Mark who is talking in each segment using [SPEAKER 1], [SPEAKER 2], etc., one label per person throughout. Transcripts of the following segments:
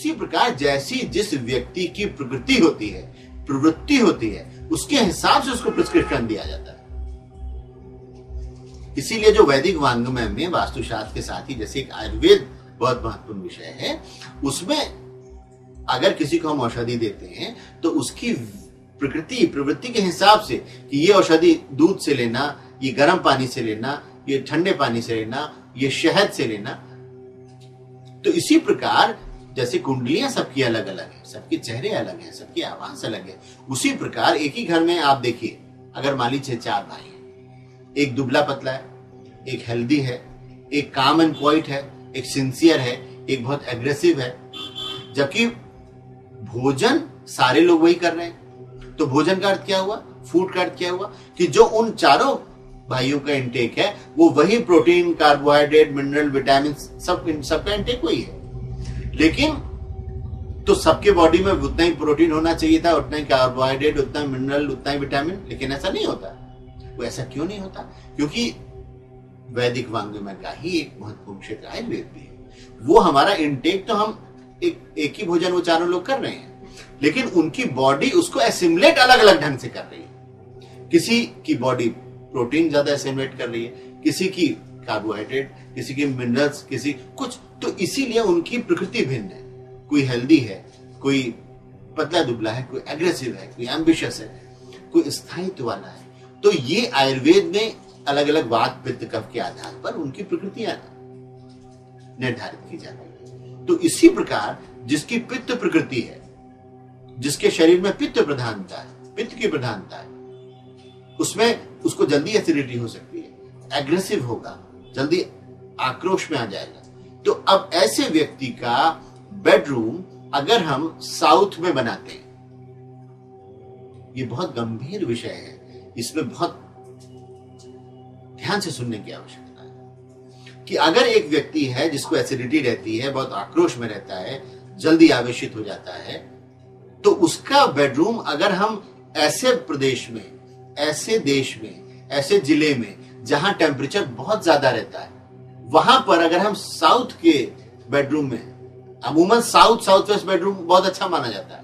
[SPEAKER 1] इसी प्रकार जैसी जिस व्यक्ति की प्रकृति होती है, प्रवृत्ति होती है, उसके हिसाब से उसको प्रिस्क्रिप्शन दिया जाता है। इसीलिए जो वैदिक वांग्मय में वास्तुशास्त्र के साथ ही जैसे एक आयुर्वेद बहुत महत्वपूर्ण विषय है, उसमें अगर किसी को हम औषधि देते हैं तो उसकी प्रकृति प्रवृत्ति के हिसाब से कि ये औषधि दूध से लेना, ये गर्म पानी से लेना, ये ठंडे पानी से लेना, ये शहद से लेना। तो इसी प्रकार जैसे कुंडलियां सबकी अलग अलग है, सबके चेहरे अलग हैं, सबकी आवाज अलग है, उसी प्रकार एक ही घर में आप देखिए, अगर मान लीजिए 4 भाई हैं, एक दुबला पतला है, एक हेल्दी है, एक काम एंड क्वाइट है, एक सिंसियर है, एक बहुत एग्रेसिव है, जबकि भोजन सारे लोग वही कर रहे हैं। तो भोजन का अर्थ क्या हुआ, फूड का अर्थ क्या हुआ कि जो उन चारों भाइयों का इंटेक है वो वही प्रोटीन, कार्बोहाइड्रेट, मिनरल, विटामिन, सबका इंटेक वही है। लेकिन तो सबके बॉडी में उतना ही प्रोटीन होना चाहिए था, उतना ही कार्बोहाइड्रेट, उतना ही मिनरल, उतना ही विटामिन, लेकिन ऐसा नहीं होता। वो ऐसा क्यों नहीं होता? क्योंकि वैदिक वांग्मय का ही एक महत्वपूर्ण क्षेत्र आयुर्वेद भी है। वो हमारा इंटेक तो हम एक ही भोजन वो चारों लोग कर रहे हैं, लेकिन उनकी बॉडी उसको एसिमुलेट अलग अलग ढंग से कर रही है। किसी की बॉडी प्रोटीन ज्यादा एसिमुलेट कर रही है, किसी की कार्बोहाइड्रेट, किसी की मिनरल्स, किसी कुछ। तो इसीलिए उनकी प्रकृति भिन्न है। कोई हेल्दी है, कोई पतला दुबला है, कोई एग्रेसिव है, कोई एम्बिशियस है, कोई स्थायित्व वाला है। तो ये आयुर्वेद में अलग अलग वात, पित्त, कफ के आधार पर उनकी प्रकृतियां निर्धारित की जाती है। तो इसी प्रकार जिसकी पित्त प्रकृति है, जिसके शरीर में पित्त प्रधानता है, पित्त की प्रधानता है, उसमें उसको जल्दी एसिडिटी हो सकती है, एग्रेसिव होगा, जल्दी आक्रोश में आ जाएगा। तो अब ऐसे व्यक्ति का बेडरूम अगर हम साउथ में बनाते हैं, ये बहुत गंभीर विषय है, इसमें बहुत ध्यान से सुनने की आवश्यकता है कि अगर एक व्यक्ति है जिसको एसिडिटी रहती है, बहुत आक्रोश में रहता है, जल्दी आवेशित हो जाता है, तो उसका बेडरूम अगर हम ऐसे प्रदेश में, ऐसे देश में, ऐसे जिले में जहां टेम्परेचर बहुत ज्यादा रहता है, वहां पर अगर हम साउथ के बेडरूम में, अमूमन साउथ वेस्ट बेडरूम बहुत अच्छा माना जाता है,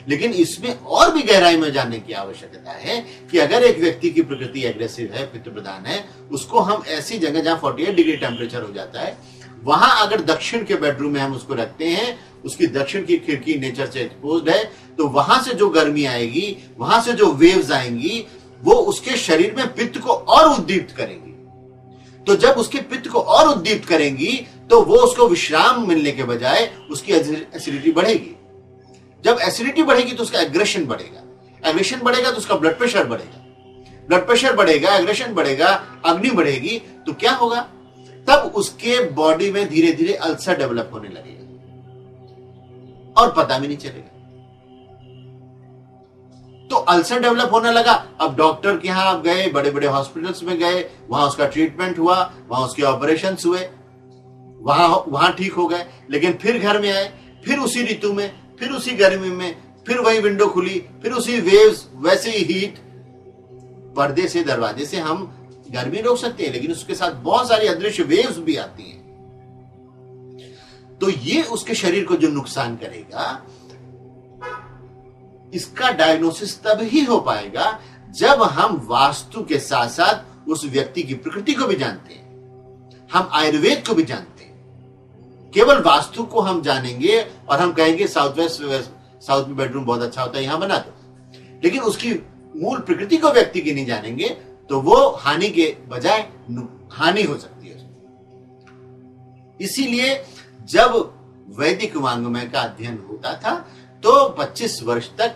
[SPEAKER 1] लेकिन इसमें और भी गहराई में जानने की आवश्यकता है कि अगर एक व्यक्ति की प्रकृति एग्रेसिव है, पित्त प्रधान है, उसको हम ऐसी जगह जहां 48 डिग्री टेम्परेचर हो जाता है, वहां अगर दक्षिण के बेडरूम में हम उसको रखते हैं, उसकी दक्षिण की खिड़की नेचर से एक्सपोज्ड है, तो वहां से जो गर्मी आएगी, वहां से जो वेव्स आएंगी, वो उसके शरीर में पित्त को और उद्दीप्त करेंगी। तो जब उसके पित्त को और उद्दीप्त करेंगी तो वो उसको विश्राम मिलने के बजाय उसकी एसिडिटी बढ़ेगी। जब एसिडिटी बढ़ेगी तो उसका एग्रेशन बढ़ेगा, एग्रेशन बढ़ेगा तो उसका ब्लड प्रेशर बढ़ेगा, ब्लड प्रेशर बढ़ेगा, एग्रेशन बढ़ेगा, अग्नि बढ़ेगी, तो क्या होगा? तब उसके बॉडी में धीरे धीरे अल्सर डेवलप होने लगेगा और पता भी नहीं चलेगा। तो अल्सर डेवलप होने लगा। अब डॉक्टर के यहां आप गए, बड़े बड़े हॉस्पिटल्स में गए, वहां उसका ट्रीटमेंट हुआ, वहां उसके ऑपरेशंस हुए, वहां ठीक हो गए, लेकिन फिर घर में आए, फिर उसी ऋतु में, फिर उसी गर्मी में, फिर वही विंडो खुली, फिर उसी वेव्स, वैसे ही हीट। पर्दे से, दरवाजे से हम गर्मी रोक सकते हैं, लेकिन उसके साथ बहुत सारी अदृश्य वेव्स भी आती हैं। तो ये उसके शरीर को जो नुकसान करेगा, इसका डायग्नोसिस तब ही हो पाएगा जब हम वास्तु के साथ साथ उस व्यक्ति की प्रकृति को भी जानते हैं, हम आयुर्वेद को भी जानते हैं। केवल वास्तु को हम जानेंगे और हम कहेंगे साउथ में बेडरूम बहुत अच्छा होता है, यहां बना दो, लेकिन उसकी मूल प्रकृति को व्यक्ति की नहीं जानेंगे तो वो हानि के बजाय हानि हो सकती है। इसीलिए जब वैदिक वांग्मय का अध्ययन होता था तो 25 वर्ष तक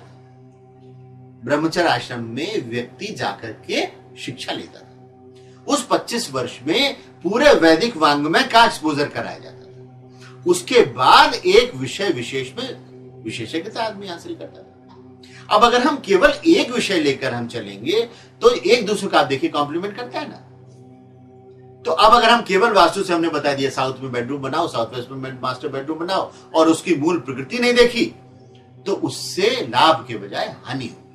[SPEAKER 1] ब्रह्मचर्य आश्रम में व्यक्ति जाकर के शिक्षा लेता था। उस 25 वर्ष में पूरे वैदिक वांग्मय का एक्सपोजर कराया जाता था। उसके बाद एक विषय विशेष में विशेषज्ञता आदमी हासिल करता था। अब अगर हम केवल एक विषय लेकर हम चलेंगे तो एक दूसरे का आप देखिए कॉम्प्लीमेंट करता है ना। तो अब अगर हम केवल वास्तु से हमने बता दिया साउथ में बेडरूम बनाओ, साउथ वेस्ट में मास्टर बेडरूम बनाओ, और उसकी मूल प्रकृति नहीं देखी, तो उससे लाभ के बजाय हानि हो।